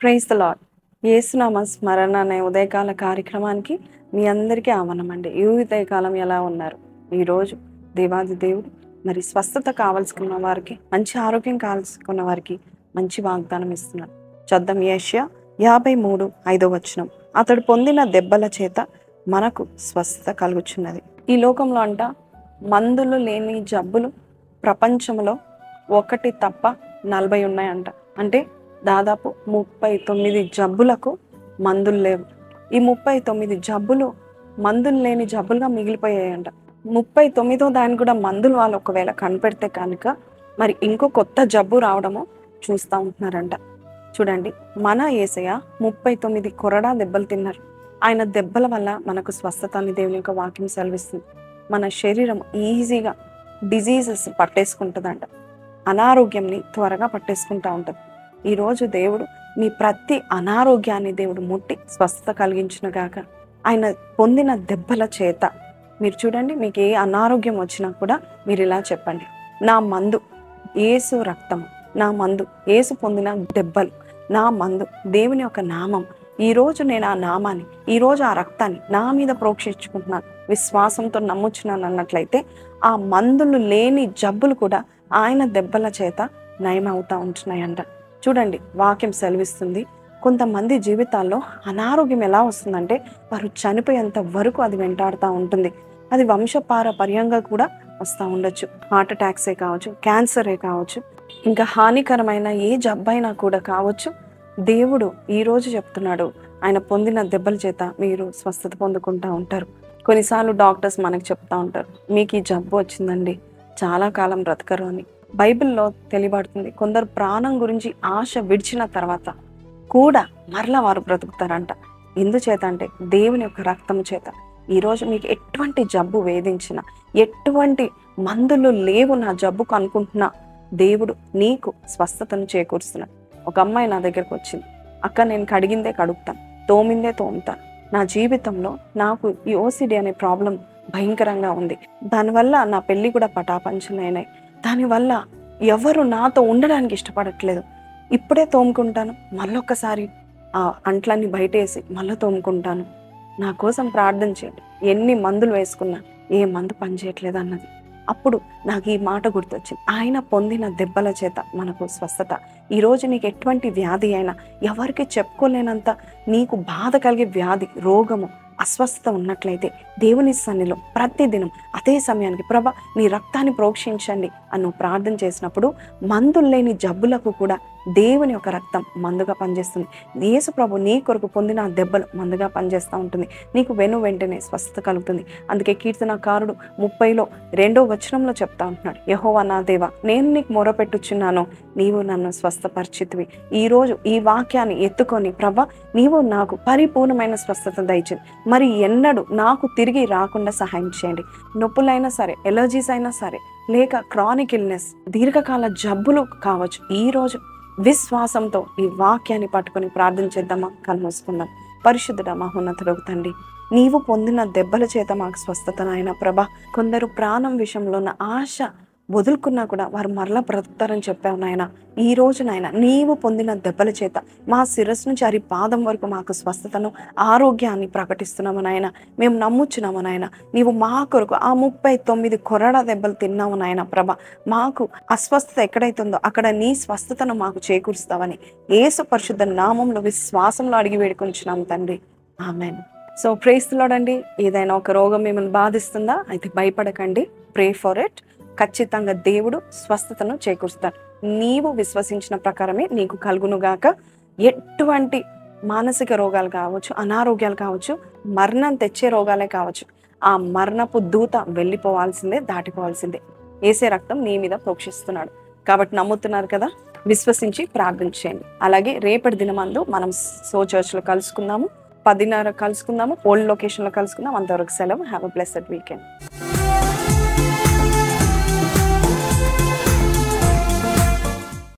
Praise the lord. యేసునామ స్మరణ అనే ఉదయకాల కార్యక్రమానికి మీ అందరికీ ఆహ్వానమండి. ఈ ఉదయకాలం ఎలా ఉన్నారు? ఈరోజు దేవాది దేవుడు మరి స్వస్థత కావాల్సుకున్న వారికి, మంచి ఆరోగ్యం కావాల్సుకున్న వారికి మంచి వాగ్దానం ఇస్తున్నాడు. చూద్దాం యెషయా 53:5 అతడు పొందిన దెబ్బల చేత మనకు స్వస్థత కలుగుచున్నది. ఈ లోకంలో అంట మందులు లేని జబ్బులు ప్రపంచంలో ఒకటి తప్ప 40 ఉన్నాయంట. అంటే దాదాపు 39 జబ్బులకు మందులు లేవు. ఈ 39 జబ్బులు మందులు లేని జబ్బులుగా మిగిలిపోయాయంట. 39వ దానికి కూడా మందులు వాళ్ళు ఒకవేళ కనిపెడితే కనుక మరి ఇంకో కొత్త జబ్బు రావడము చూస్తూ ఉంటున్నారంట. చూడండి, మన యేసయ్య 39 కొరడా దెబ్బలు తిన్నారు. ఆయన దెబ్బల వల్ల మనకు స్వస్థత అని దేవుని యొక్క వాక్యం సెలవిస్తుంది. మన శరీరం ఈజీగా డిజీజెస్ పట్టేసుకుంటుందంట. అనారోగ్యంని త్వరగా పట్టేసుకుంటూ ఉంటుంది. ఈరోజు దేవుడు మీ ప్రతి అనారోగ్యాన్ని దేవుడు ముట్టి స్వస్థత కలిగించిన గాక. ఆయన పొందిన దెబ్బల చేత మీరు చూడండి, మీకు ఏ అనారోగ్యం వచ్చినా కూడా మీరు ఇలా చెప్పండి, నా మందు యేసు రక్తము, నా మందు యేసు పొందిన దెబ్బలు, నా మందు దేవుని యొక్క నామం. ఈరోజు నేను ఆ నామాన్ని, ఈరోజు ఆ రక్తాన్ని నా మీద ప్రోక్షించుకుంటున్నాను, విశ్వాసంతో నమ్ముచున్నాను అన్నట్లయితే ఆ మందులు లేని జబ్బులు కూడా ఆయన దెబ్బల చేత నయమవుతూ ఉంటున్నాయంట. చూడండి, వాక్యం సెలవిస్తుంది, కొంతమంది జీవితాల్లో అనారోగ్యం ఎలా వస్తుందంటే వారు చనిపోయేంత వరకు అది వెంటాడుతూ ఉంటుంది. అది వంశపారపర్యంగా కూడా వస్తూ ఉండొచ్చు. హార్ట్ అటాక్సే కావచ్చు, క్యాన్సరే కావచ్చు, ఇంకా హానికరమైన ఏ జబ్బైనా కూడా కావచ్చు. దేవుడు ఈరోజు చెప్తున్నాడు, ఆయన పొందిన దెబ్బల చేత మీరు స్వస్థత పొందుకుంటూ ఉంటారు. కొన్నిసార్లు డాక్టర్స్ మనకు చెప్తా ఉంటారు, మీకు ఈ జబ్బు వచ్చిందండి, చాలా కాలం బ్రతకరు అని. బైబిల్లో తెలియబడుతుంది, కొందరు ప్రాణం గురించి ఆశ విడిచిన తర్వాత కూడా మరలా వారు బ్రతుకుతారంట. ఎందుచేత అంటే దేవుని యొక్క రక్తం చేత. ఈరోజు మీకు ఎటువంటి జబ్బు వేధించినా, ఎటువంటి మందులు లేవు నా జబ్బుకు అనుకుంటున్నా, దేవుడు నీకు స్వస్థతను చేకూరుస్తున్నాడు. ఒక అమ్మాయి నా దగ్గరకు వచ్చింది, అక్క నేను కడిగిందే కడుగుతాను, తోమిందే తోముతాను, నా జీవితంలో నాకు ఈ ఓసిడి అనే ప్రాబ్లం భయంకరంగా ఉంది, దానివల్ల నా పెళ్ళి కూడా పటాపంచలైనాయి, దానివల్ల ఎవరు నాతో ఉండడానికి ఇష్టపడట్లేదు, ఇప్పుడే తోముకుంటాను, మళ్ళొక్కసారి ఆ అంట్లన్నీ బయటేసి మళ్ళీ తోముకుంటాను, నా కోసం ప్రార్థన చేయండి, ఎన్ని మందులు వేసుకున్నా ఏ మందు పనిచేయట్లేదు అన్నది. అప్పుడు నాకు ఈ మాట గుర్తొచ్చింది, ఆయన పొందిన దెబ్బల చేత మనకు స్వస్థత. ఈరోజు నీకు ఎటువంటి వ్యాధి అయినా, ఎవరికి చెప్పుకోలేనంత నీకు బాధ కలిగే వ్యాధి, రోగము, అస్వస్థత ఉన్నట్లయితే దేవుని సన్నిధిలో ప్రతిదినం అదే సమయానికి ప్రభా నీ రక్తాన్ని ప్రోక్షించండి అని నువ్వు ప్రార్థన చేసినప్పుడు మందులు లేని జబ్బులకు కూడా దేవుని యొక్క రక్తం మందుగా పనిచేస్తుంది. యేసు ప్రభు నీ కొరకు పొందిన దెబ్బలు మందుగా పనిచేస్తూ ఉంటుంది. నీకు వెంటనే స్వస్థత కలుగుతుంది. అందుకే కీర్తనకారుడు 30:2 చెప్తా ఉంటున్నాడు, యెహోవా నా దేవా, నేను నీకు మొరపెట్టుచున్నాను, నీవు నన్ను స్వస్థపరిచితివి. ఈరోజు ఈ వాక్యాన్ని ఎత్తుకొని ప్రభా నీవు నాకు పరిపూర్ణమైన స్వస్థత దయచేయండి, మరి ఎన్నడూ నాకు తిరిగి రాకుండా సహాయం చేయండి. నొప్పులైనా సరే, ఎలర్జీస్ అయినా సరే, లేక క్రానిక్ ఇల్నెస్, దీర్ఘకాల జబ్బులు కావచ్చు, ఈరోజు విశ్వాసంతో ఈ వాక్యాన్ని పట్టుకొని ప్రార్థన చేద్దామా? కన్మూసుకుందాం. పరిశుద్ధుడా మహోన్నతుడగు తండ్రి, నీవు పొందిన దెబ్బల చేత మాకు స్వస్థత నాయన ప్రభా. కొందరు ప్రాణం విషయంలో ఉన్న ఆశ వదులుకున్నా కూడా వారు మరలా బ్రతుకుతారని చెప్పావు నాయన. ఈ రోజు నాయన నీవు పొందిన దెబ్బల చేత మా శిరస్సు నుంచి అరి పాదం వరకు మాకు స్వస్థతను, ఆరోగ్యాన్ని ప్రకటిస్తున్నాము నాయన. మేము నమ్ముచున్నాము నాయన, నీవు మా కొరకు ఆ 39 కొరడా దెబ్బలు తిన్నాము నాయన ప్రభ. మాకు అస్వస్థత ఎక్కడైతుందో అక్కడ నీ స్వస్థతను మాకు చేకూరుస్తావని యేసు పరిశుద్ధ నామంలో విశ్వాసంలో అడిగి వేడుకొంచున్నాము తండ్రి, amen. So praise the lord అండి. ఏదైనా ఒక రోగం మిమ్మల్ని బాధిస్తుందా అయితే భయపడకండి, ప్రే ఫర్ ఇట్. ఖచ్చితంగా దేవుడు స్వస్థతను చేకూరుస్తాడు. నీవు విశ్వసించిన ప్రకారమే నీకు కలుగునుగాక. ఎటువంటి మానసిక రోగాలు కావచ్చు, అనారోగ్యాలు కావచ్చు, మరణం తెచ్చే రోగాలే కావచ్చు, ఆ మరణపు దూత వెళ్ళిపోవాల్సిందే, దాటిపోవాల్సిందే. యేసే రక్తం నీ మీద ప్రోక్షిస్తున్నాడు కాబట్టి నమ్ముతున్నారు కదా, విశ్వసించి ప్రార్థన చేయండి. అలాగే రేపటి దినమందు మనం సో చర్చ్లో కలుసుకుందాము, 10:30 కలుసుకుందాము, ఓల్డ్ లొకేషన్లో కలుసుకుందాం. అంతవరకు సెలవు. Have a blessed weekend.